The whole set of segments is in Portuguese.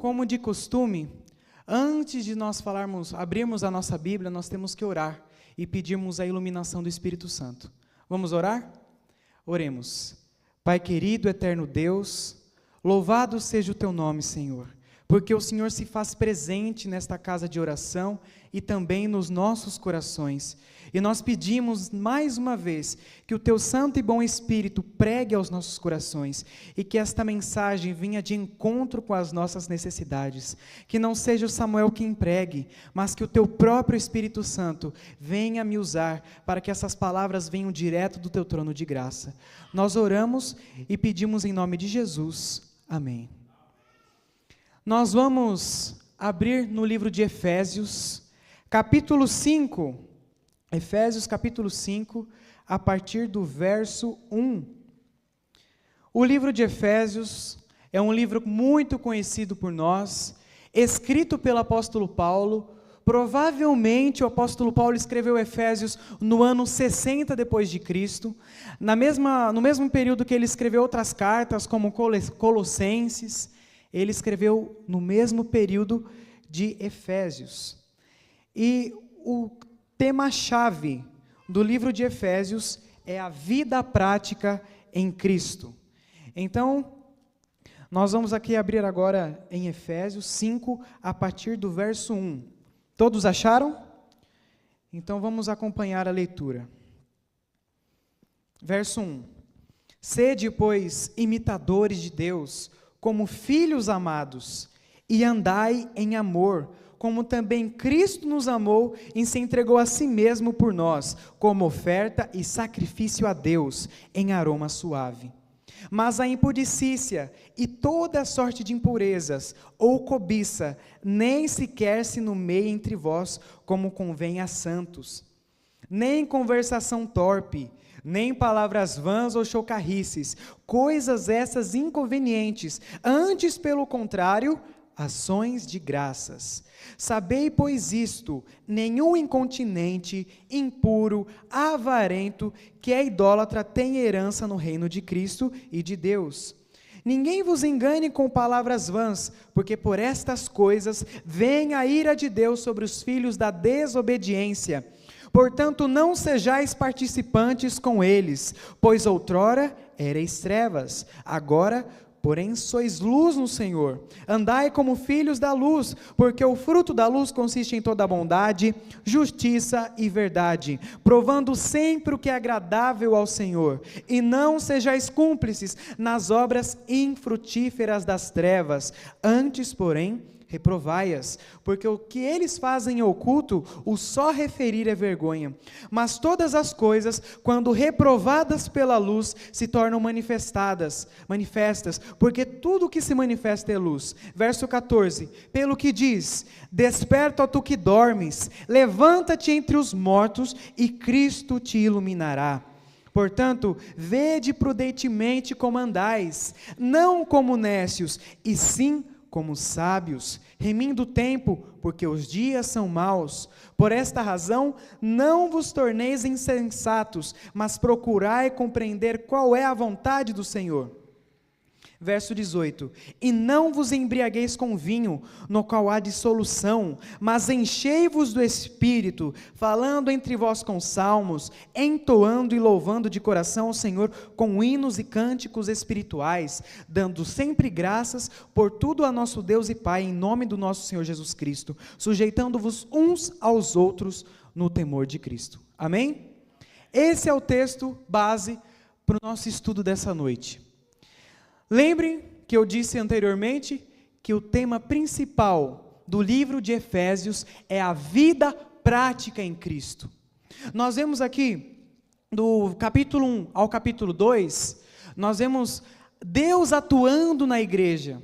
como de costume, antes de nós abrirmos a nossa Bíblia, nós temos que orar e pedirmos a iluminação do Espírito Santo. Vamos orar? Oremos. Pai querido, eterno Deus, louvado seja o teu nome, Senhor, porque o Senhor se faz presente nesta casa de oração e também nos nossos corações. E nós pedimos mais uma vez que o teu santo e bom Espírito pregue aos nossos corações e que esta mensagem venha de encontro com as nossas necessidades. Que não seja o Samuel quem pregue, mas que o teu próprio Espírito Santo venha me usar para que essas palavras venham direto do teu trono de graça. Nós oramos e pedimos em nome de Jesus. Amém. Nós vamos abrir no livro de Efésios, capítulo 5, Efésios capítulo 5, a partir do verso 1. O livro de Efésios é um livro muito conhecido por nós, escrito pelo apóstolo Paulo. Provavelmente o apóstolo Paulo escreveu Efésios no ano 60 depois de Cristo, no mesmo período que ele escreveu outras cartas, como Colossenses. Ele escreveu no mesmo período de Efésios. E o tema-chave do livro de Efésios é a vida prática em Cristo. Então, nós vamos aqui abrir agora em Efésios 5, a partir do verso 1. Todos acharam? Então vamos acompanhar a leitura. Verso 1. Sede, pois, imitadores de Deus, como filhos amados, e andai em amor, como também Cristo nos amou e se entregou a si mesmo por nós, como oferta e sacrifício a Deus, em aroma suave. Mas a impudicícia e toda sorte de impurezas, ou cobiça, nem sequer se nomeie entre vós, como convém a santos. Nem conversação torpe, nem palavras vãs ou chocarrices, coisas essas inconvenientes, antes, pelo contrário, ações de graças. Sabei, pois, isto: nenhum incontinente, impuro, avarento, que é idólatra, tem herança no reino de Cristo e de Deus. Ninguém vos engane com palavras vãs, porque por estas coisas vem a ira de Deus sobre os filhos da desobediência. Portanto, não sejais participantes com eles, pois outrora erais trevas, agora, porém, sois luz no Senhor. Andai como filhos da luz, porque o fruto da luz consiste em toda bondade, justiça e verdade, provando sempre o que é agradável ao Senhor. E não sejais cúmplices nas obras infrutíferas das trevas, antes, porém, reprovai-as, porque o que eles fazem em oculto, o só referir é vergonha. Mas todas as coisas, quando reprovadas pela luz, se tornam manifestas, porque tudo que se manifesta é luz. Verso 14, pelo que diz: desperta, ó tu que dormes, levanta-te entre os mortos, e Cristo te iluminará. Portanto, vede prudentemente como andais, não como nécios, e sim como sábios, remindo o tempo, porque os dias são maus. Por esta razão, não vos torneis insensatos, mas procurai compreender qual é a vontade do Senhor. Verso 18, e não vos embriagueis com vinho, no qual há dissolução, mas enchei-vos do Espírito, falando entre vós com salmos, entoando e louvando de coração ao Senhor com hinos e cânticos espirituais, dando sempre graças por tudo a nosso Deus e Pai, em nome do nosso Senhor Jesus Cristo, sujeitando-vos uns aos outros no temor de Cristo. Amém? Esse é o texto base para o nosso estudo dessa noite. Lembrem que eu disse anteriormente que o tema principal do livro de Efésios é a vida prática em Cristo. Nós vemos aqui, do capítulo 1 ao capítulo 2, nós vemos Deus atuando na igreja.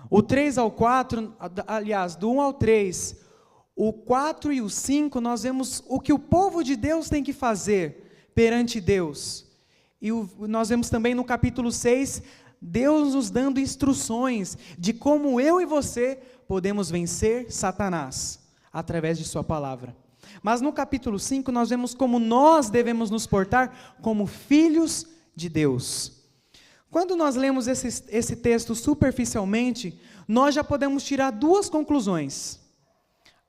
O 3 ao 4, aliás, do 1 ao 3, o 4 e o 5, nós vemos o que o povo de Deus tem que fazer perante Deus. E nós vemos também no capítulo 6, Deus nos dando instruções de como eu e você podemos vencer Satanás, através de sua palavra. Mas no capítulo 5 nós vemos como nós devemos nos portar como filhos de Deus. Quando nós lemos esse texto superficialmente, nós já podemos tirar duas conclusões.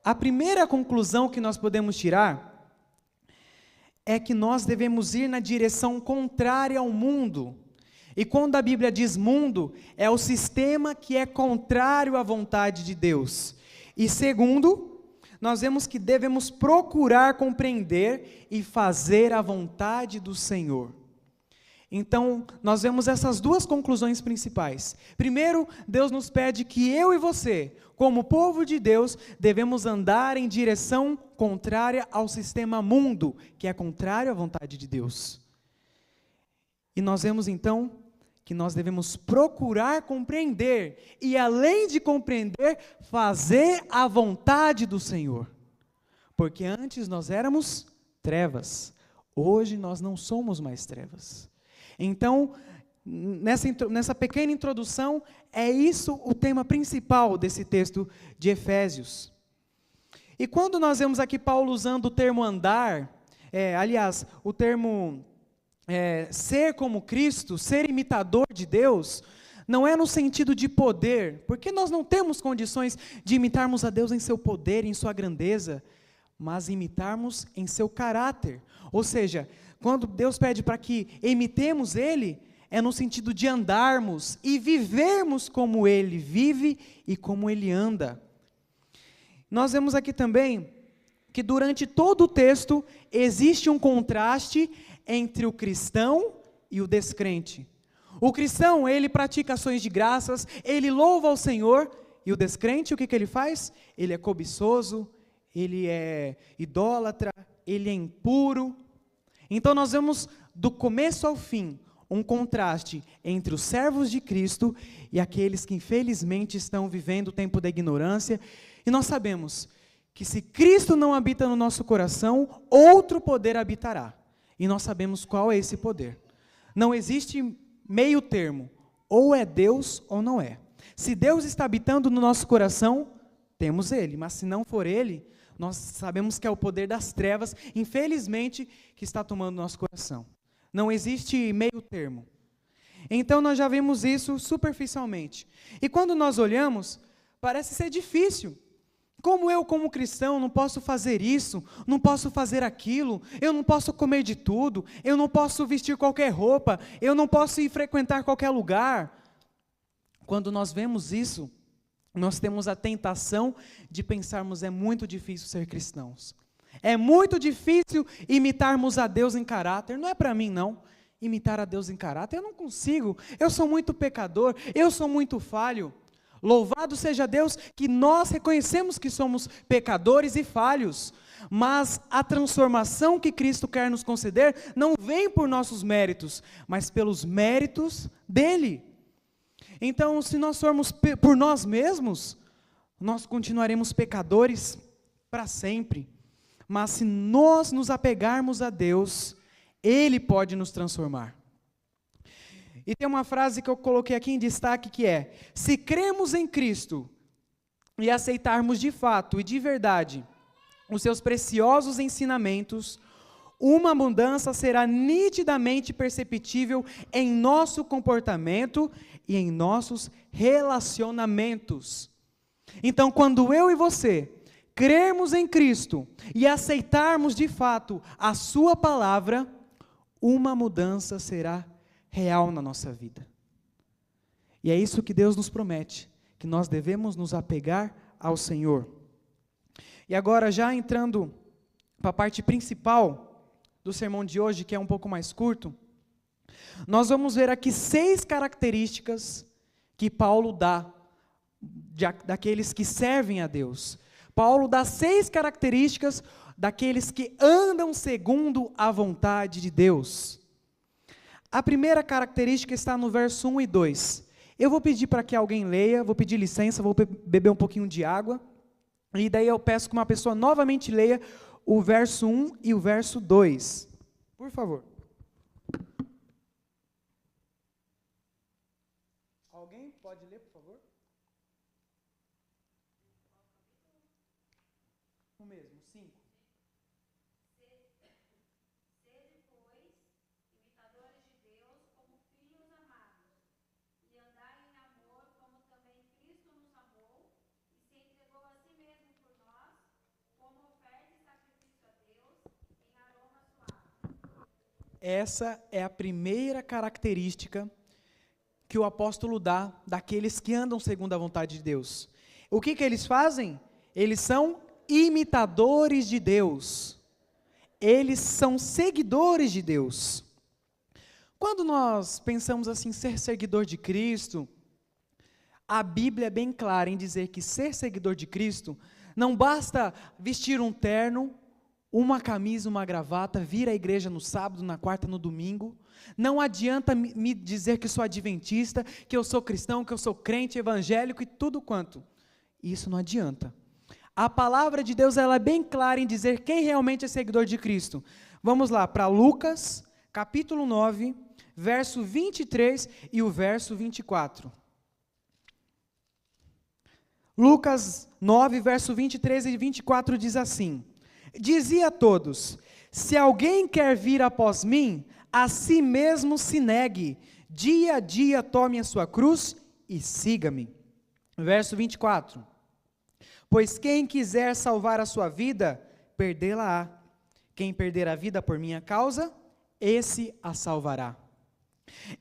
A primeira conclusão que nós podemos tirar é que nós devemos ir na direção contrária ao mundo. E quando a Bíblia diz mundo, é o sistema que é contrário à vontade de Deus. E segundo, nós vemos que devemos procurar compreender e fazer a vontade do Senhor. Então, nós vemos essas duas conclusões principais. Primeiro, Deus nos pede que eu e você, como povo de Deus, devemos andar em direção contrária ao sistema mundo, que é contrário à vontade de Deus. E nós vemos então que nós devemos procurar compreender e, além de compreender, fazer a vontade do Senhor. Porque antes nós éramos trevas, hoje nós não somos mais trevas. Então, nessa pequena introdução, é isso o tema principal desse texto de Efésios. E quando nós vemos aqui Paulo usando o termo andar, o termo ser como Cristo, ser imitador de Deus, não é no sentido de poder, porque nós não temos condições de imitarmos a Deus em seu poder, em sua grandeza, mas imitarmos em seu caráter. Ou seja, quando Deus pede para que imitemos Ele, é no sentido de andarmos e vivermos como Ele vive e como Ele anda. Nós vemos aqui também que durante todo o texto existe um contraste entre o cristão e o descrente. O cristão, ele pratica ações de graças, ele louva ao Senhor, e o descrente, o que ele faz? Ele é cobiçoso, ele é idólatra, ele é impuro. Então nós vemos do começo ao fim um contraste entre os servos de Cristo e aqueles que infelizmente estão vivendo o tempo da ignorância. E nós sabemos que se Cristo não habita no nosso coração, outro poder habitará. E nós sabemos qual é esse poder. Não existe meio termo, ou é Deus ou não é. Se Deus está habitando no nosso coração, temos Ele, mas se não for Ele, nós sabemos que é o poder das trevas, infelizmente, que está tomando nosso coração. Não existe meio termo. Então nós já vimos isso superficialmente. E quando nós olhamos, parece ser difícil. Como eu, como cristão, não posso fazer isso, não posso fazer aquilo, eu não posso comer de tudo, eu não posso vestir qualquer roupa, eu não posso ir frequentar qualquer lugar. Quando nós vemos isso, nós temos a tentação de pensarmos, é muito difícil ser cristãos. É muito difícil imitarmos a Deus em caráter. Não é para mim, não. Imitar a Deus em caráter, eu não consigo. Eu sou muito pecador, eu sou muito falho. Louvado seja Deus que nós reconhecemos que somos pecadores e falhos. Mas a transformação que Cristo quer nos conceder não vem por nossos méritos, mas pelos méritos dEle. Então, se nós formos por nós mesmos, nós continuaremos pecadores para sempre. Mas se nós nos apegarmos a Deus, Ele pode nos transformar. E tem uma frase que eu coloquei aqui em destaque que é: se cremos em Cristo e aceitarmos de fato e de verdade os seus preciosos ensinamentos, uma mudança será nitidamente perceptível em nosso comportamento e em nossos relacionamentos. Então, quando eu e você crermos em Cristo e aceitarmos de fato a sua palavra, uma mudança será real na nossa vida. E é isso que Deus nos promete, que nós devemos nos apegar ao Senhor. E agora, já entrando para a parte principal do sermão de hoje, que é um pouco mais curto, nós vamos ver aqui 6 características que Paulo dá daqueles que servem a Deus. Paulo dá 6 características daqueles que andam segundo a vontade de Deus. A primeira característica está no verso 1 e 2. Eu vou pedir para que alguém leia, vou pedir licença, vou beber um pouquinho de água, e daí eu peço que uma pessoa novamente leia o verso 1 e o verso 2. Por favor. Alguém pode ler, por favor? O mesmo, 5. Sede, pois, imitadores de Deus como filhos amados, Essa é a primeira característica que o apóstolo dá daqueles que andam segundo a vontade de Deus. O que eles fazem? Eles são imitadores de Deus. Eles são seguidores de Deus. Quando nós pensamos assim, ser seguidor de Cristo, a Bíblia é bem clara em dizer que ser seguidor de Cristo não basta vestir um terno, uma camisa, uma gravata, vir à igreja no sábado, na quarta, no domingo. Não adianta me dizer que sou adventista, que eu sou cristão, que eu sou crente, evangélico e tudo quanto. Isso não adianta. A palavra de Deus ela é bem clara em dizer quem realmente é seguidor de Cristo. Vamos lá para Lucas, capítulo 9, verso 23 e o verso 24. Lucas 9, verso 23 e 24 diz assim: Dizia a todos: se alguém quer vir após mim, a si mesmo se negue, dia a dia tome a sua cruz e siga-me. Verso 24: Pois quem quiser salvar a sua vida, perdê-la-á. Quem perder a vida por minha causa, esse a salvará.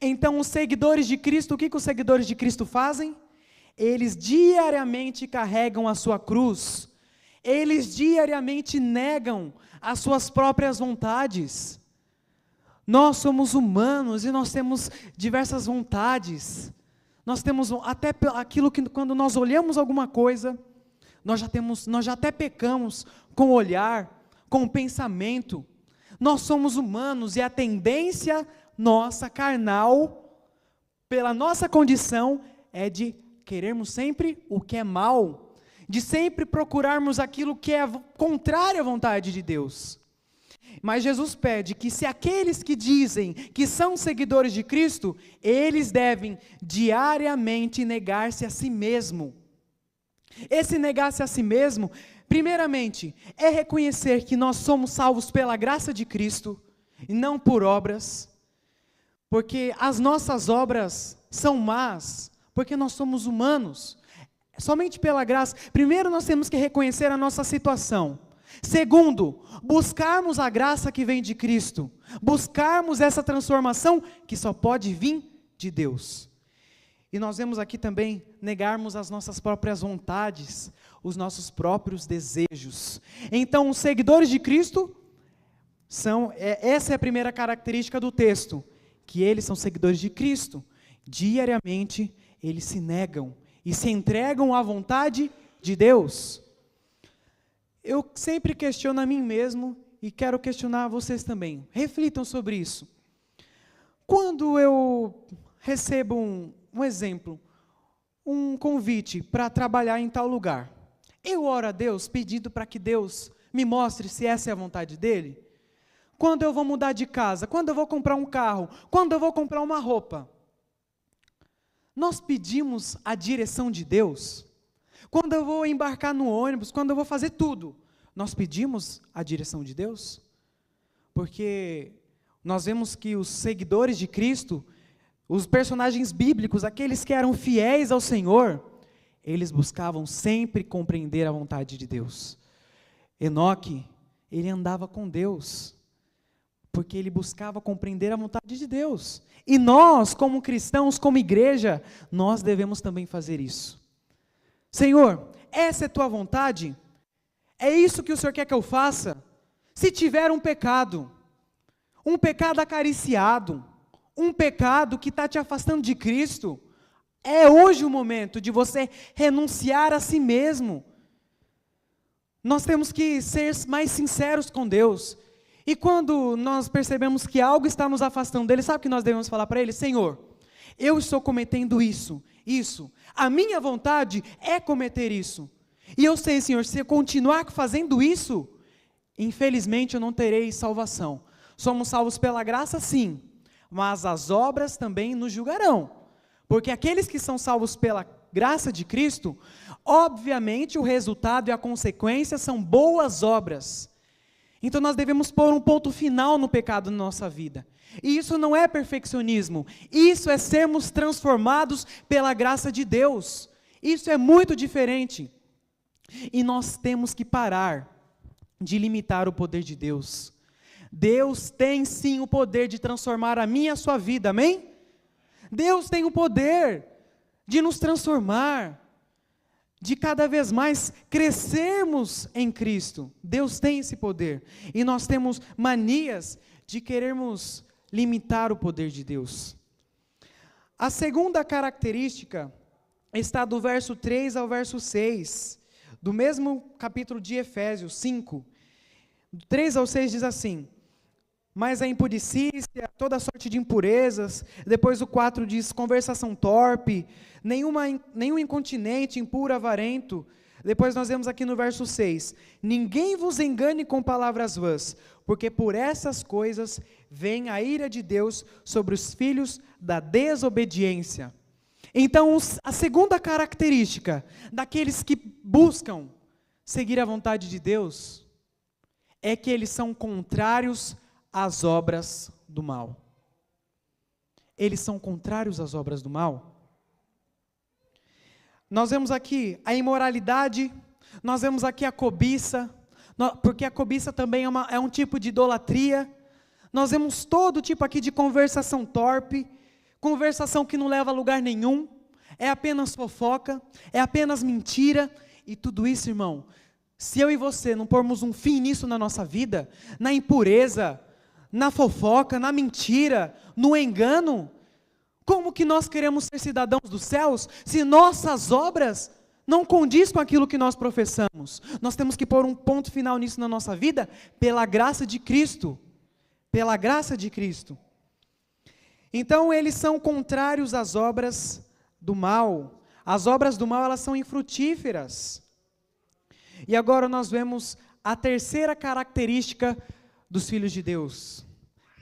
Então os seguidores de Cristo, o que os seguidores de Cristo fazem? Eles diariamente carregam a sua cruz. Eles diariamente negam as suas próprias vontades. Nós somos humanos e nós temos diversas vontades. Nós temos até aquilo que quando nós olhamos alguma coisa, nós já até pecamos com o olhar, com o pensamento. Nós somos humanos e a tendência nossa, carnal, pela nossa condição, é de querermos sempre o que é mal, de sempre procurarmos aquilo que é contrário à vontade de Deus. Mas Jesus pede que se aqueles que dizem que são seguidores de Cristo, eles devem diariamente negar-se a si mesmo. Esse negar-se a si mesmo, primeiramente, é reconhecer que nós somos salvos pela graça de Cristo, e não por obras, porque as nossas obras são más, porque nós somos humanos, somente pela graça. Primeiro nós temos que reconhecer a nossa situação. Segundo, buscarmos a graça que vem de Cristo, buscarmos essa transformação que só pode vir de Deus. E nós vemos aqui também negarmos as nossas próprias vontades, os nossos próprios desejos. Então, os seguidores de Cristo essa é a primeira característica do texto, que eles são seguidores de Cristo. Diariamente, eles se negam e se entregam à vontade de Deus. Eu sempre questiono a mim mesmo e quero questionar vocês também. Reflitam sobre isso. Quando eu recebo um exemplo, um convite para trabalhar em tal lugar, eu oro a Deus pedindo para que Deus me mostre se essa é a vontade dEle? Quando eu vou mudar de casa, quando eu vou comprar um carro, quando eu vou comprar uma roupa, nós pedimos a direção de Deus? Quando eu vou embarcar no ônibus, quando eu vou fazer tudo, nós pedimos a direção de Deus? Porque nós vemos que os seguidores de Cristo, os personagens bíblicos, aqueles que eram fiéis ao Senhor, eles buscavam sempre compreender a vontade de Deus. Enoque, ele andava com Deus, porque ele buscava compreender a vontade de Deus. E nós, como cristãos, como igreja, nós devemos também fazer isso. Senhor, essa é a tua vontade? É isso que o Senhor quer que eu faça? Se tiver um pecado acariciado, um pecado que está te afastando de Cristo, é hoje o momento de você renunciar a si mesmo. Nós temos que ser mais sinceros com Deus. E quando nós percebemos que algo está nos afastando dele, sabe o que nós devemos falar para ele? Senhor, eu estou cometendo isso. A minha vontade é cometer isso. E eu sei, Senhor, se eu continuar fazendo isso, infelizmente eu não terei salvação. Somos salvos pela graça, sim, mas as obras também nos julgarão. Porque aqueles que são salvos pela graça de Cristo, obviamente o resultado e a consequência são boas obras. Então nós devemos pôr um ponto final no pecado na nossa vida. E isso não é perfeccionismo, isso é sermos transformados pela graça de Deus. Isso é muito diferente. E nós temos que parar de limitar o poder de Deus. Deus tem sim o poder de transformar a minha e a sua vida, amém? Deus tem o poder de nos transformar, de cada vez mais crescermos em Cristo. Deus tem esse poder. E nós temos manias de querermos limitar o poder de Deus. A segunda característica está do verso 3 ao verso 6, do mesmo capítulo de Efésios 5. Do 3 ao 6 diz assim: mas a impudicícia, toda sorte de impurezas. Depois o 4 diz: conversação torpe, nenhum incontinente, impuro, avarento. Depois nós vemos aqui no verso 6: ninguém vos engane com palavras vãs, porque por essas coisas vem a ira de Deus sobre os filhos da desobediência. Então, a segunda característica daqueles que buscam seguir a vontade de Deus é que eles são contrários às obras do mal. Eles são contrários às obras do mal. Nós vemos aqui a imoralidade, nós vemos aqui a cobiça, porque a cobiça também é um tipo de idolatria. Nós vemos todo tipo aqui de conversação torpe, conversação que não leva a lugar nenhum, é apenas fofoca, é apenas mentira, e tudo isso, irmão, se eu e você não pormos um fim nisso na nossa vida, na impureza, na fofoca, na mentira, no engano, como que nós queremos ser cidadãos dos céus, se nossas obras não condiz com aquilo que nós professamos? Nós temos que pôr um ponto final nisso na nossa vida, pela graça de Cristo, pela graça de Cristo. Então eles são contrários às obras do mal. As obras do mal, elas são infrutíferas. E agora nós vemos a terceira característica dos filhos de Deus.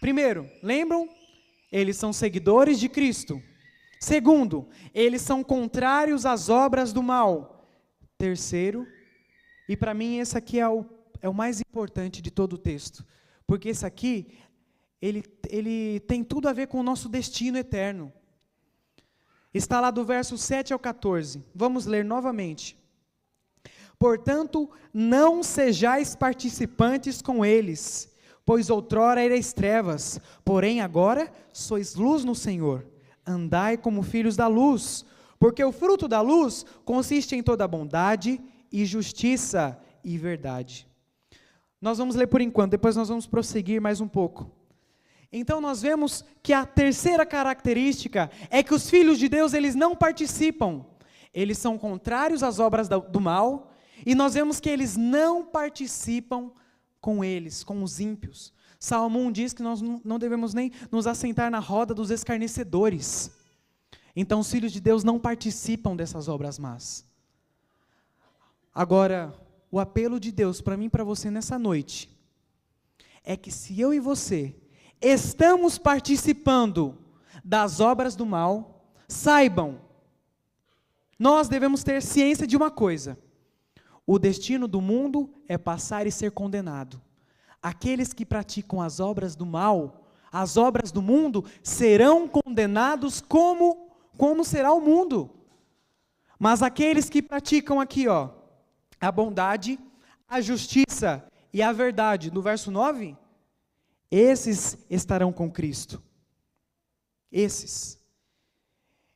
Primeiro, lembram? Eles são seguidores de Cristo. Segundo, eles são contrários às obras do mal. Terceiro, e para mim esse aqui é o mais importante de todo o texto, porque esse aqui, ele tem tudo a ver com o nosso destino eterno. Está lá do verso 7 ao 14, vamos ler novamente. Portanto, não sejais participantes com eles, pois outrora erais trevas, porém agora sois luz no Senhor. Andai como filhos da luz, porque o fruto da luz consiste em toda bondade e justiça e verdade. Nós vamos ler por enquanto, depois nós vamos prosseguir mais um pouco. Então nós vemos que a terceira característica é que os filhos de Deus, eles não participam. Eles são contrários às obras do mal, e nós vemos que eles não participam com eles, com os ímpios. Salmo 1 diz que nós não devemos nem nos assentar na roda dos escarnecedores. Então os filhos de Deus não participam dessas obras más. Agora, o apelo de Deus para mim e para você nessa noite é que se eu e você estamos participando das obras do mal, saibam, nós devemos ter ciência de uma coisa: o destino do mundo é passar e ser condenado. Aqueles que praticam as obras do mal, as obras do mundo, serão condenados como será o mundo. Mas aqueles que praticam aqui, a bondade, a justiça e a verdade, no verso 9, esses estarão com Cristo. Esses.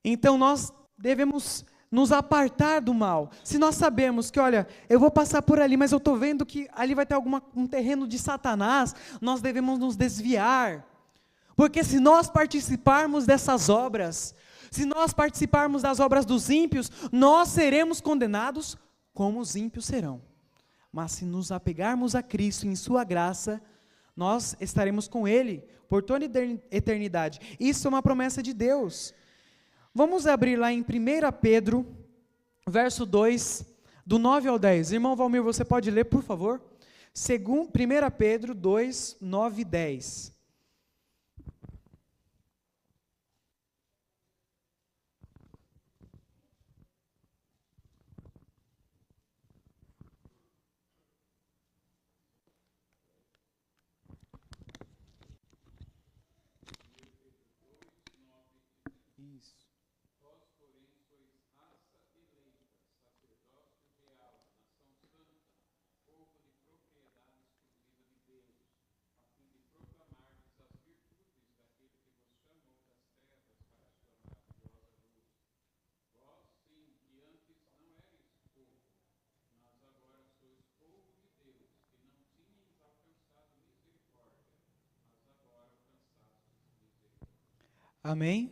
Então nós devemos nos apartar do mal. Se nós sabemos que, olha, eu vou passar por ali, mas eu estou vendo que ali vai ter um terreno de Satanás, nós devemos nos desviar. Porque se nós participarmos dessas obras, se nós participarmos das obras dos ímpios, nós seremos condenados como os ímpios serão. Mas se nos apegarmos a Cristo em sua graça, nós estaremos com Ele por toda eternidade. Isso é uma promessa de Deus. Vamos abrir lá em 1 Pedro, verso 2, do 9 ao 10. Irmão Valmir, você pode ler, por favor? 1 Pedro 2, 9 e 10. Amém?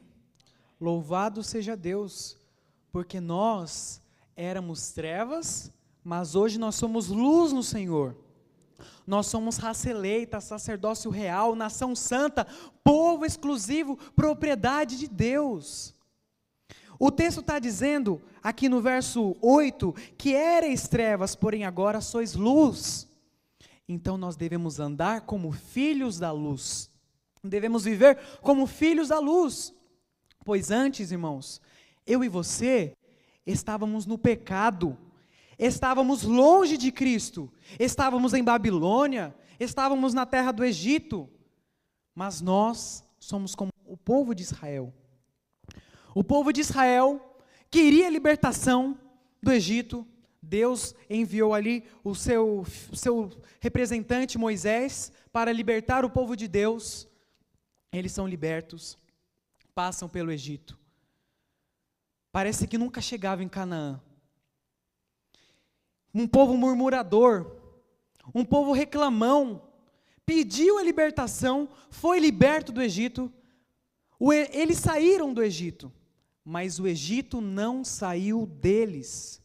Louvado seja Deus, porque nós éramos trevas, mas hoje nós somos luz no Senhor. Nós somos raça eleita, sacerdócio real, nação santa, povo exclusivo, propriedade de Deus. O texto está dizendo, aqui no verso 8, que erais trevas, porém agora sois luz. Então nós devemos andar como filhos da luz. Devemos viver como filhos da luz. Pois antes, irmãos, eu e você estávamos no pecado. Estávamos longe de Cristo, estávamos em Babilônia, estávamos na terra do Egito, mas nós somos como o povo de Israel. O povo de Israel queria libertação do Egito, Deus enviou ali o seu representante Moisés para libertar o povo de Deus. Eles são libertos, passam pelo Egito. Parece que nunca chegavam em Canaã. Um povo murmurador, um povo reclamão, pediu a libertação, foi liberto do Egito. Eles saíram do Egito, mas o Egito não saiu deles.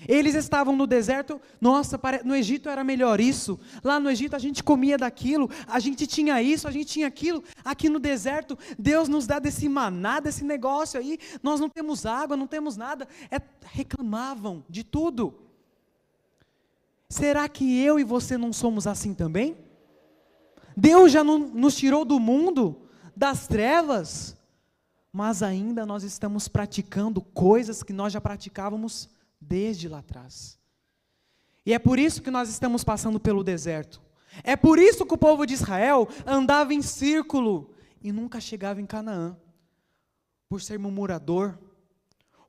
Eles estavam no deserto, nossa, no Egito era melhor isso, lá no Egito a gente comia daquilo, a gente tinha isso, a gente tinha aquilo, aqui no deserto Deus nos dá desse maná, desse negócio aí, nós não temos água, não temos nada, reclamavam de tudo. Será que eu e você não somos assim também? Deus já nos tirou do mundo, das trevas, mas ainda nós estamos praticando coisas que nós já praticávamos desde lá atrás. E é por isso que nós estamos passando pelo deserto. É por isso que o povo de Israel andava em círculo e nunca chegava em Canaã. Por ser murmurador,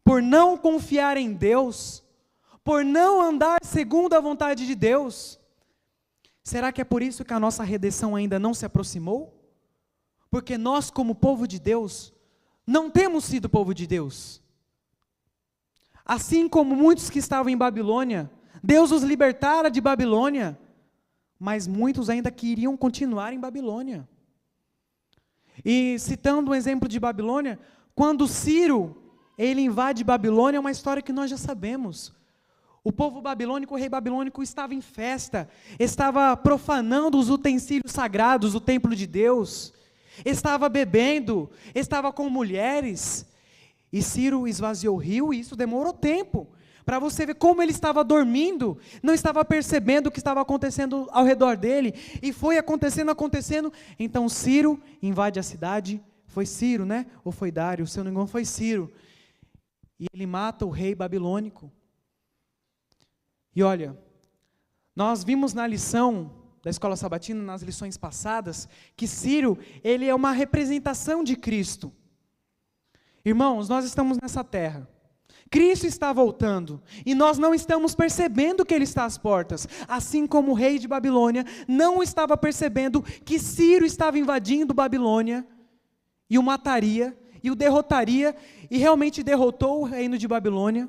por não confiar em Deus, por não andar segundo a vontade de Deus. Será que é por isso que a nossa redenção ainda não se aproximou? Porque nós, como povo de Deus, não temos sido povo de Deus. Assim como muitos que estavam em Babilônia, Deus os libertara de Babilônia, mas muitos ainda queriam continuar em Babilônia. E citando um exemplo de Babilônia, quando Ciro, ele invade Babilônia, é uma história que nós já sabemos. O povo babilônico, o rei babilônico estava em festa, estava profanando os utensílios sagrados do templo de Deus, estava bebendo, estava com mulheres, e Ciro esvaziou o rio, e isso demorou tempo, para você ver como ele estava dormindo, não estava percebendo o que estava acontecendo ao redor dele, e foi acontecendo, então Ciro invade a cidade, foi Ciro, né? Ou foi Dário, se eu não me engano foi Ciro, e ele mata o rei babilônico. E olha, nós vimos na lição da Escola Sabatina, nas lições passadas, que Ciro, ele é uma representação de Cristo. Irmãos, nós estamos nessa terra, Cristo está voltando, e nós não estamos percebendo que Ele está às portas, assim como o rei de Babilônia não estava percebendo que Ciro estava invadindo Babilônia, e o mataria, e o derrotaria, e realmente derrotou o reino de Babilônia.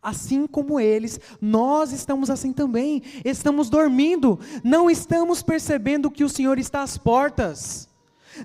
Assim como eles, nós estamos assim também, estamos dormindo, não estamos percebendo que o Senhor está às portas,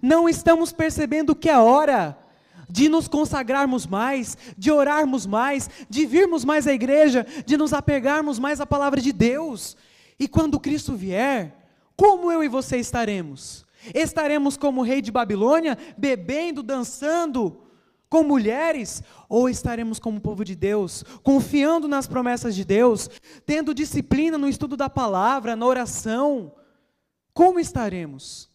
não estamos percebendo que é hora de nos consagrarmos mais, de orarmos mais, de virmos mais à igreja, de nos apegarmos mais à palavra de Deus. E quando Cristo vier, como eu e você estaremos? Estaremos como o rei de Babilônia, bebendo, dançando, com mulheres, ou estaremos como o povo de Deus, confiando nas promessas de Deus, tendo disciplina no estudo da palavra, na oração? Como estaremos?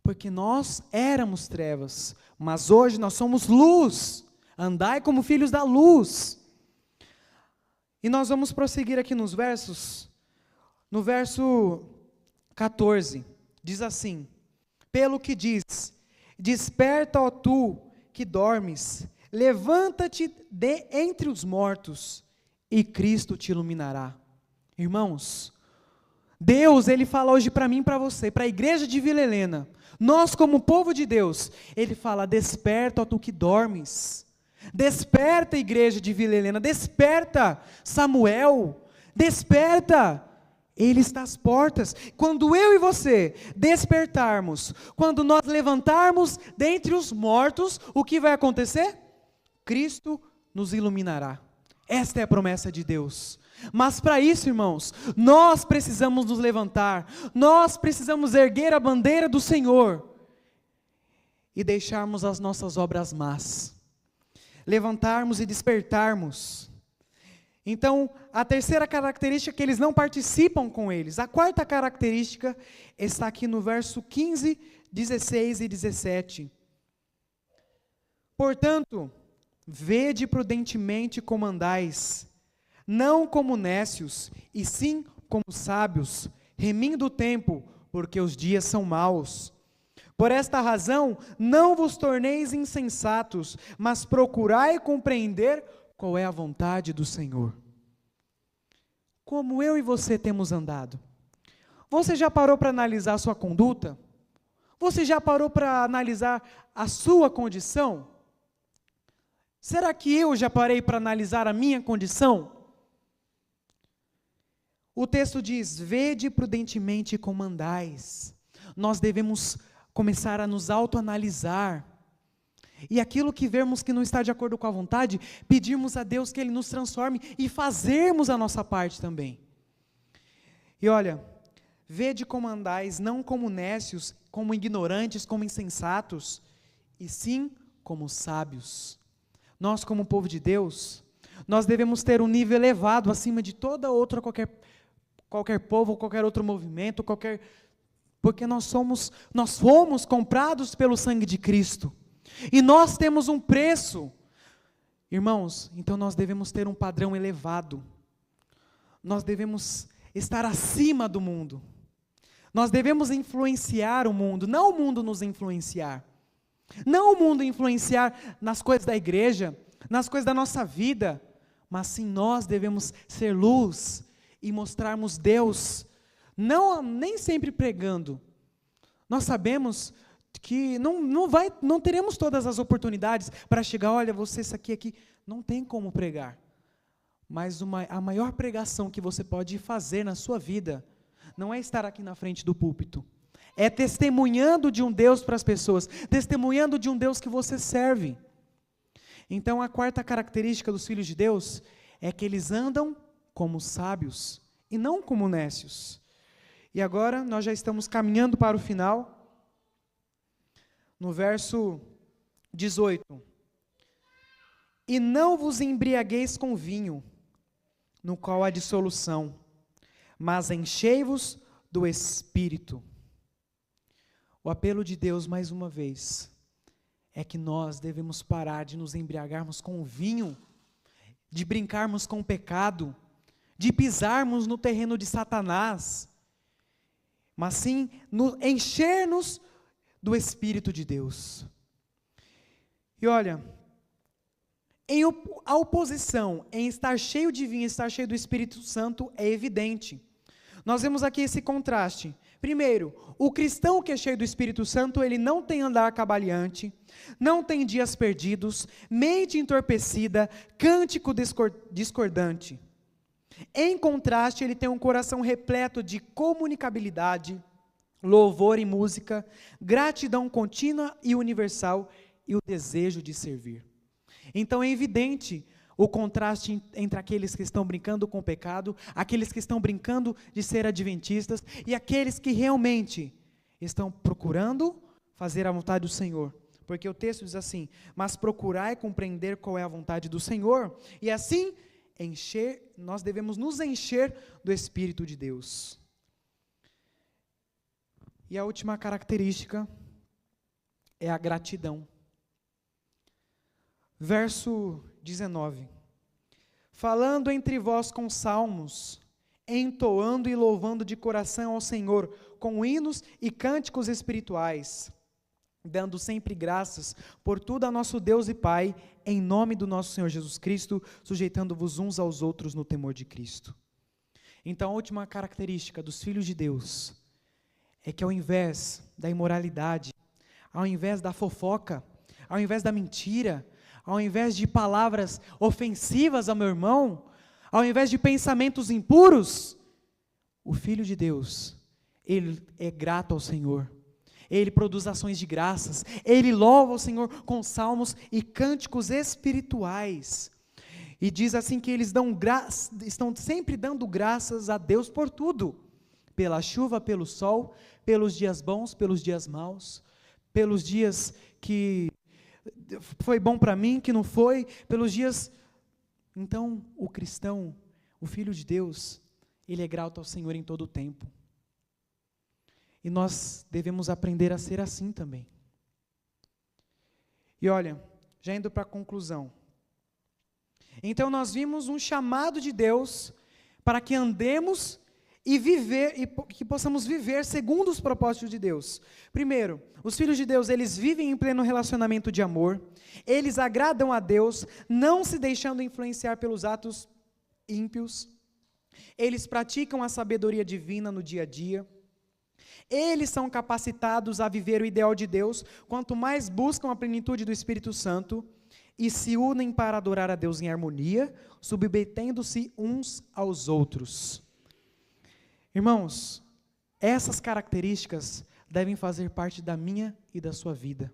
Porque nós éramos trevas, mas hoje nós somos luz, andai como filhos da luz. E nós vamos prosseguir aqui nos versos, no verso 14, diz assim: pelo que diz, desperta, ó tu, que dormes, levanta-te de entre os mortos, e Cristo te iluminará. Irmãos, Deus, Ele fala hoje para mim e para você, para a igreja de Vila Helena, nós como povo de Deus, Ele fala: desperta, ó tu que dormes, desperta, igreja de Vila Helena, desperta, Samuel, desperta, Ele está às portas. Quando eu e você despertarmos, quando nós levantarmos dentre os mortos, o que vai acontecer? Cristo nos iluminará. Esta é a promessa de Deus. Mas para isso, irmãos, nós precisamos nos levantar, nós precisamos erguer a bandeira do Senhor e deixarmos as nossas obras más, levantarmos e despertarmos. Então, a terceira característica é que eles não participam com eles. A quarta característica está aqui no verso 15, 16 e 17. Portanto, vede prudentemente como andais, não como nécios, e sim como sábios, remindo o tempo, porque os dias são maus. Por esta razão, não vos torneis insensatos, mas procurai compreender qual é a vontade do Senhor. Como eu e você temos andado? Você já parou para analisar a sua conduta? Você já parou para analisar a sua condição? Será que eu já parei para analisar a minha condição? O texto diz, vede prudentemente como andais. Nós devemos começar a nos autoanalisar. E aquilo que vermos que não está de acordo com a vontade, pedirmos a Deus que Ele nos transforme e fazermos a nossa parte também. E olha, vede como andais, não como nécios, como ignorantes, como insensatos, e sim como sábios. Nós, como povo de Deus, nós devemos ter um nível elevado acima de toda outra, qualquer povo, qualquer outro movimento, porque nós fomos comprados pelo sangue de Cristo. E nós temos um preço. Irmãos, então nós devemos ter um padrão elevado. Nós devemos estar acima do mundo. Nós devemos influenciar o mundo, não o mundo nos influenciar. Não o mundo influenciar nas coisas da igreja, nas coisas da nossa vida, mas sim nós devemos ser luz e mostrarmos Deus, nem sempre pregando. Nós sabemos que não teremos todas as oportunidades para chegar, olha, você isso aqui, não tem como pregar. Mas a maior pregação que você pode fazer na sua vida, não é estar aqui na frente do púlpito, é testemunhando de um Deus para as pessoas, testemunhando de um Deus que você serve. Então a quarta característica dos filhos de Deus, é que eles andam como sábios, e não como nécios. E agora nós já estamos caminhando para o final. No verso 18, e não vos embriagueis com vinho, no qual há dissolução, mas enchei-vos do Espírito. O apelo de Deus, mais uma vez, é que nós devemos parar de nos embriagarmos com o vinho, de brincarmos com o pecado, de pisarmos no terreno de Satanás, mas sim encher-nos do Espírito de Deus. E olha, a oposição em estar cheio de vinho e estar cheio do Espírito Santo é evidente. Nós vemos aqui esse contraste. Primeiro, o cristão que é cheio do Espírito Santo, ele não tem andar cambaleante, não tem dias perdidos, mente entorpecida, cântico discordante. Em contraste, ele tem um coração repleto de comunicabilidade, louvor e música, gratidão contínua e universal e o desejo de servir. Então é evidente o contraste entre aqueles que estão brincando com o pecado, aqueles que estão brincando de ser adventistas e aqueles que realmente estão procurando fazer a vontade do Senhor. Porque o texto diz assim, mas procurai compreender qual é a vontade do Senhor, e assim nós devemos nos encher do Espírito de Deus. E a última característica é a gratidão. Verso 19. Falando entre vós com salmos, entoando e louvando de coração ao Senhor, com hinos e cânticos espirituais, dando sempre graças por tudo a nosso Deus e Pai, em nome do nosso Senhor Jesus Cristo, sujeitando-vos uns aos outros no temor de Cristo. Então, a última característica dos filhos de Deus é que ao invés da imoralidade, ao invés da fofoca, ao invés da mentira, ao invés de palavras ofensivas ao meu irmão, ao invés de pensamentos impuros, o Filho de Deus, ele é grato ao Senhor, ele produz ações de graças, ele louva o Senhor com salmos e cânticos espirituais, e diz assim que eles estão sempre dando graças a Deus por tudo, pela chuva, pelo sol, pelos dias bons, pelos dias maus, pelos dias que foi bom para mim, que não foi, pelos dias. Então, o cristão, o Filho de Deus, ele é grato ao Senhor em todo o tempo. E nós devemos aprender a ser assim também. E olha, já indo para a conclusão. Então nós vimos um chamado de Deus para que andemos e que possamos viver segundo os propósitos de Deus. Primeiro, os filhos de Deus, eles vivem em pleno relacionamento de amor, eles agradam a Deus, não se deixando influenciar pelos atos ímpios, eles praticam a sabedoria divina no dia a dia, eles são capacitados a viver o ideal de Deus, quanto mais buscam a plenitude do Espírito Santo, e se unem para adorar a Deus em harmonia, submetendo-se uns aos outros. Irmãos, essas características devem fazer parte da minha e da sua vida.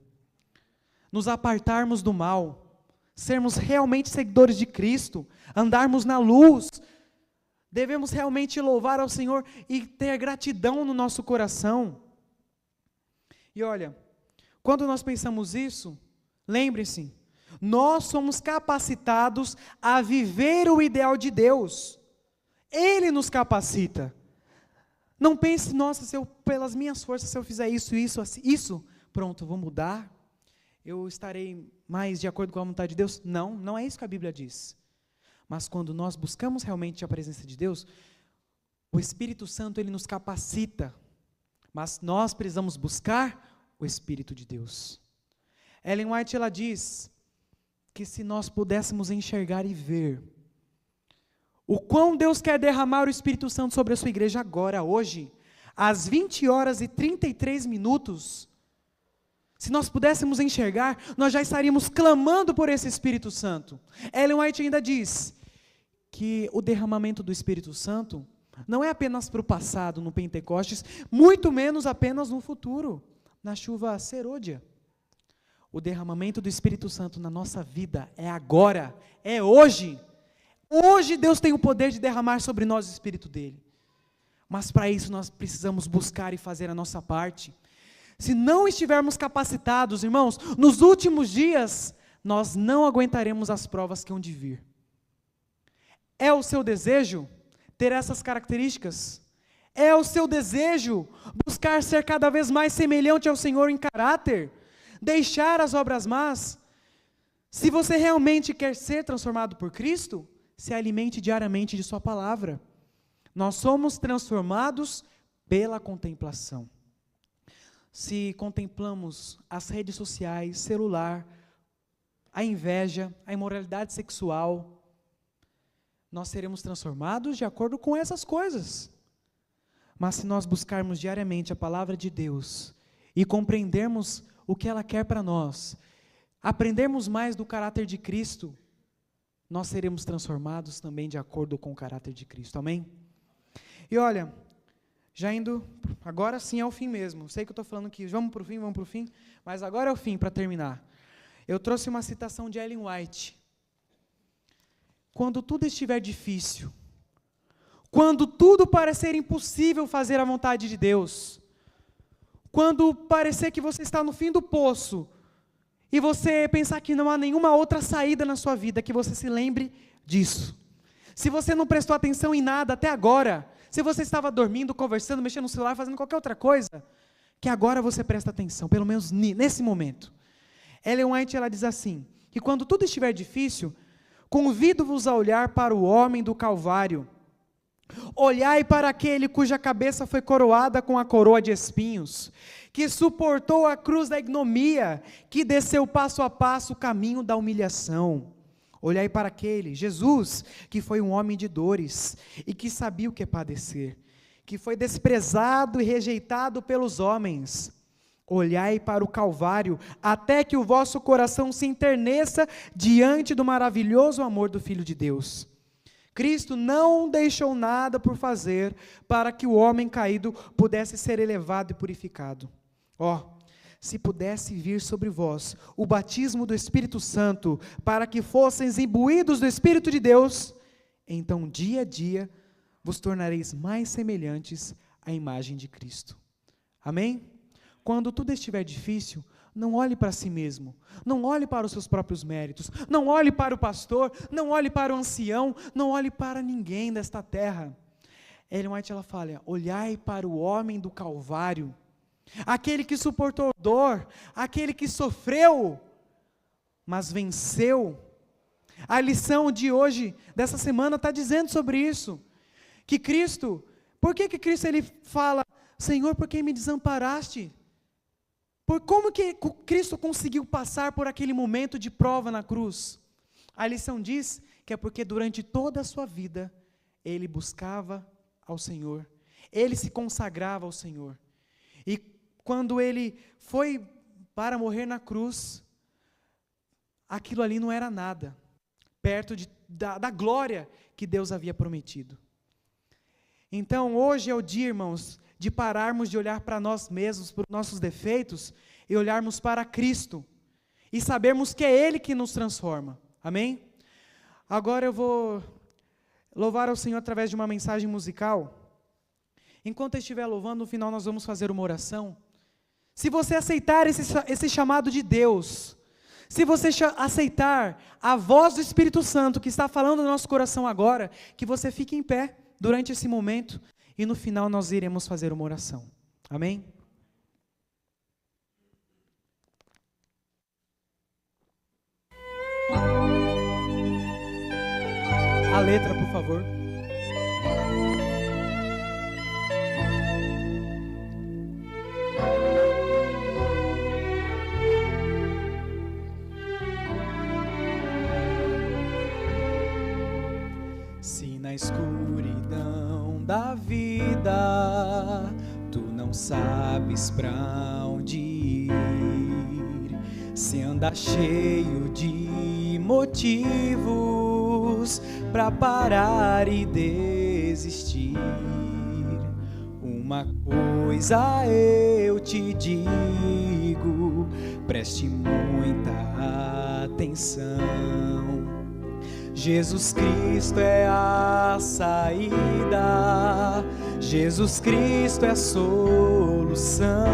Nos apartarmos do mal, sermos realmente seguidores de Cristo, andarmos na luz, devemos realmente louvar ao Senhor e ter gratidão no nosso coração. E olha, quando nós pensamos isso, lembre-se, nós somos capacitados a viver o ideal de Deus. Ele nos capacita. Não pense, nossa, pelas minhas forças, se eu fizer isso, pronto, vou mudar, eu estarei mais de acordo com a vontade de Deus. Não, não é isso que a Bíblia diz. Mas quando nós buscamos realmente a presença de Deus, o Espírito Santo, ele nos capacita. Mas nós precisamos buscar o Espírito de Deus. Ellen White, ela diz que se nós pudéssemos enxergar e ver o quão Deus quer derramar o Espírito Santo sobre a sua igreja agora, hoje, às 20h33, se nós pudéssemos enxergar, nós já estaríamos clamando por esse Espírito Santo. Ellen White ainda diz que o derramamento do Espírito Santo não é apenas para o passado, no Pentecostes, muito menos apenas no futuro, na chuva serôdia. O derramamento do Espírito Santo na nossa vida é agora, é hoje. Hoje Deus tem o poder de derramar sobre nós o Espírito dele. Mas para isso nós precisamos buscar e fazer a nossa parte. Se não estivermos capacitados, irmãos, nos últimos dias, nós não aguentaremos as provas que hão de vir. É o seu desejo ter essas características? É o seu desejo buscar ser cada vez mais semelhante ao Senhor em caráter? Deixar as obras más? Se você realmente quer ser transformado por Cristo, se alimente diariamente de sua palavra. Nós somos transformados pela contemplação. Se contemplamos as redes sociais, celular, a inveja, a imoralidade sexual, nós seremos transformados de acordo com essas coisas. Mas se nós buscarmos diariamente a palavra de Deus e compreendermos o que ela quer para nós, aprendermos mais do caráter de Cristo, nós seremos transformados também de acordo com o caráter de Cristo, amém? E olha, já indo, agora sim é o fim mesmo, sei que eu estou falando que vamos para o fim, mas agora é o fim para terminar. Eu trouxe uma citação de Ellen White. Quando tudo estiver difícil, quando tudo parecer impossível fazer a vontade de Deus, quando parecer que você está no fim do poço, e você pensar que não há nenhuma outra saída na sua vida, que você se lembre disso. Se você não prestou atenção em nada até agora, se você estava dormindo, conversando, mexendo no celular, fazendo qualquer outra coisa, que agora você presta atenção, pelo menos nesse momento. Ellen White, ela diz assim, que quando tudo estiver difícil, convido-vos a olhar para o homem do Calvário. Olhai para aquele cuja cabeça foi coroada com a coroa de espinhos, que suportou a cruz da ignomia, que desceu passo a passo o caminho da humilhação. Olhai para aquele, Jesus, que foi um homem de dores, e que sabia o que é padecer, que foi desprezado e rejeitado pelos homens. Olhai para o Calvário, até que o vosso coração se enterneça diante do maravilhoso amor do Filho de Deus. Cristo não deixou nada por fazer para que o homem caído pudesse ser elevado e purificado. Se pudesse vir sobre vós o batismo do Espírito Santo, para que fosseis imbuídos do Espírito de Deus, então dia a dia vos tornareis mais semelhantes à imagem de Cristo. Amém? Quando tudo estiver difícil, não olhe para si mesmo, não olhe para os seus próprios méritos, não olhe para o pastor, não olhe para o ancião, não olhe para ninguém desta terra. Ellen White, ela fala: olhai para o homem do Calvário, aquele que suportou dor, aquele que sofreu, mas venceu. A lição de hoje, dessa semana, está dizendo sobre isso, que Cristo, por que Cristo ele fala: Senhor, por que me desamparaste? Como que Cristo conseguiu passar por aquele momento de prova na cruz? A lição diz que é porque durante toda a sua vida, ele buscava ao Senhor, ele se consagrava ao Senhor, e quando ele foi para morrer na cruz, aquilo ali não era nada, perto da glória que Deus havia prometido. Então hoje é o dia, irmãos, de pararmos de olhar para nós mesmos, para os nossos defeitos, e olharmos para Cristo, e sabermos que é Ele que nos transforma, amém? Agora eu vou louvar ao Senhor através de uma mensagem musical. Enquanto eu estiver louvando, no final nós vamos fazer uma oração. Se você aceitar esse chamado de Deus, se você aceitar a voz do Espírito Santo que está falando no nosso coração agora, que você fique em pé durante esse momento, e no final nós iremos fazer uma oração, amém? A letra, por favor. Se na escuridão da vida tu não sabes pra onde ir, se anda cheio de motivos pra parar e desistir, uma coisa eu te digo, preste muita atenção. Jesus Cristo é a saída, Jesus Cristo é a solução.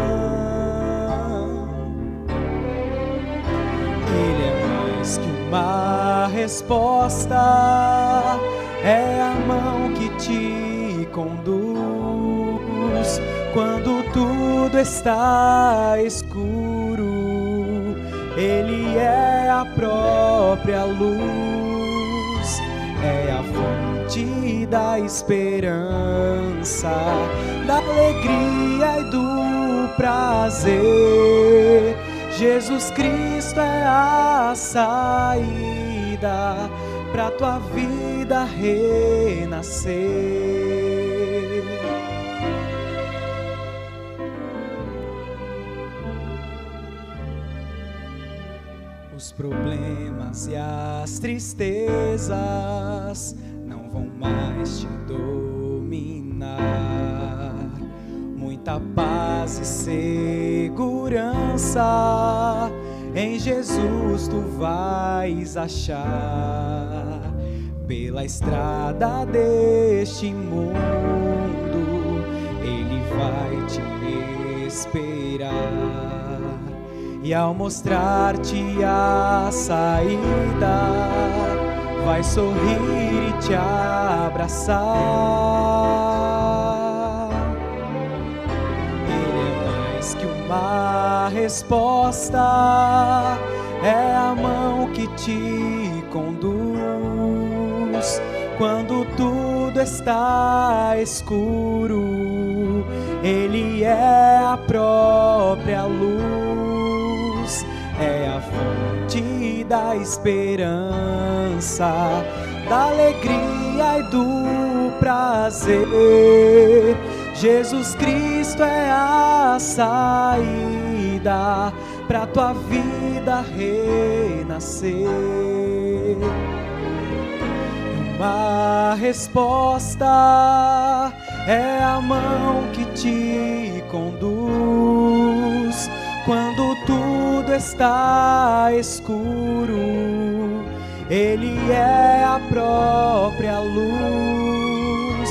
Ele é mais que uma resposta, é a mão que te conduz quando tudo está escuro. Ele é a própria luz, é a fonte da esperança, da alegria e do prazer. Jesus Cristo é a saída pra tua vida renascer. Os problemas e as tristezas não vão mais te dominar. Muita paz e segurança em Jesus tu vais achar. Pela estrada deste mundo Ele vai te esperar, e ao mostrar-te a saída, vai sorrir e te abraçar. Ele é mais que uma resposta, é a mão que te conduz quando tudo está escuro. Ele é a própria luz, é a fonte da esperança, da alegria e do prazer. Jesus Cristo é a saída pra tua vida renascer. Uma resposta é a mão que te conduz quando tudo está escuro. Ele é a própria luz,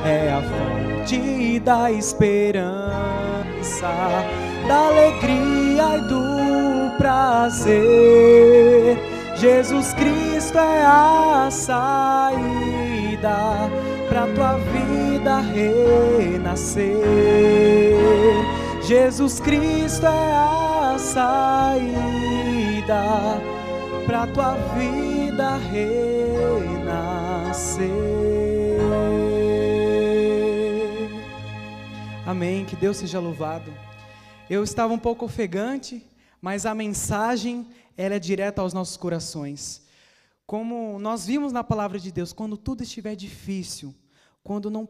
é a fonte da esperança, da alegria e do prazer. Jesus Cristo é a saída para tua vida renascer. Jesus Cristo é a saída para tua vida renascer. Amém, que Deus seja louvado. Eu estava um pouco ofegante, mas a mensagem, ela é direta aos nossos corações. Como nós vimos na palavra de Deus, quando tudo estiver difícil, quando não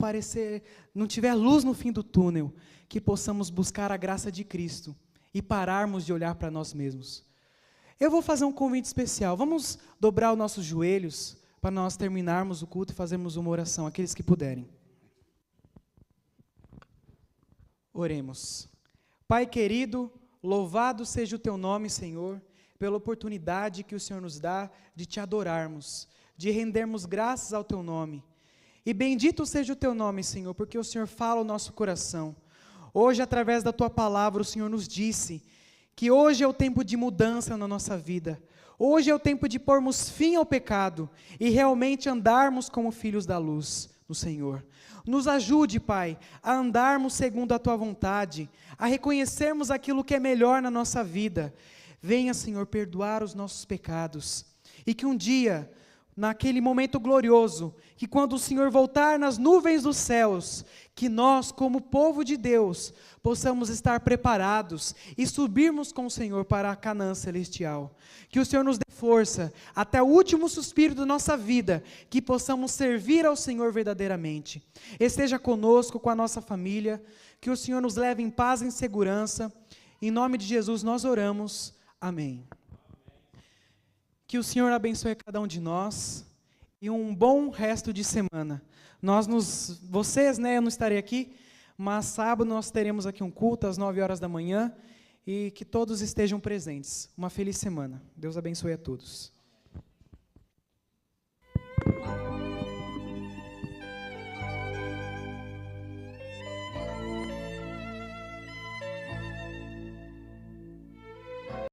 tiver luz no fim do túnel, que possamos buscar a graça de Cristo e pararmos de olhar para nós mesmos. Eu vou fazer um convite especial. Vamos dobrar os nossos joelhos para nós terminarmos o culto e fazermos uma oração, aqueles que puderem. Oremos. Pai querido, louvado seja o teu nome, Senhor, pela oportunidade que o Senhor nos dá de te adorarmos, de rendermos graças ao teu nome. E bendito seja o teu nome, Senhor, porque o Senhor fala o nosso coração. Hoje, através da tua palavra, o Senhor nos disse que hoje é o tempo de mudança na nossa vida. Hoje é o tempo de pormos fim ao pecado e realmente andarmos como filhos da luz no Senhor. Nos ajude, Pai, a andarmos segundo a tua vontade, a reconhecermos aquilo que é melhor na nossa vida. Venha, Senhor, perdoar os nossos pecados e que um dia, naquele momento glorioso, que quando o Senhor voltar nas nuvens dos céus, que nós, como povo de Deus, possamos estar preparados e subirmos com o Senhor para a Canaã celestial. Que o Senhor nos dê força, até o último suspiro da nossa vida, que possamos servir ao Senhor verdadeiramente. Esteja conosco, com a nossa família, que o Senhor nos leve em paz e em segurança. Em nome de Jesus nós oramos. Amém. Que o Senhor abençoe cada um de nós e um bom resto de semana. Vocês, eu não estarei aqui, mas sábado nós teremos aqui um culto às 9 horas da manhã e que todos estejam presentes. Uma feliz semana. Deus abençoe a todos.